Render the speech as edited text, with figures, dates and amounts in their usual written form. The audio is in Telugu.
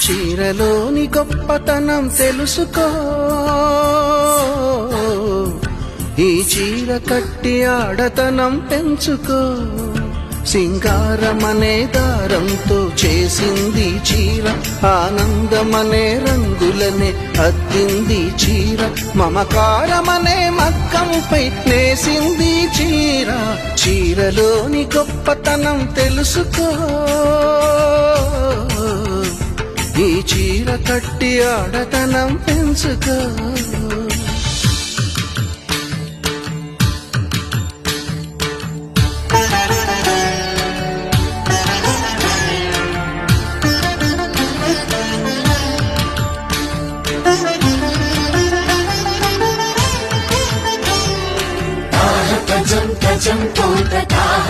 చీరలోని గొప్పతనం తెలుసుకో, ఈ చీర కట్టి ఆడతనం పెంచుకో. సింగారమనే దారంతో చేసింది చీర, ఆనందమనే రంగులనే అద్దింది చీర, మమకారమనే మగ్గంపై నేసింది చీర. చీరలోని గొప్పతనం తెలుసుకో, ఈ చీర కట్టి ఆడతనం పెంచుకో. తజం తజం తోట తాహ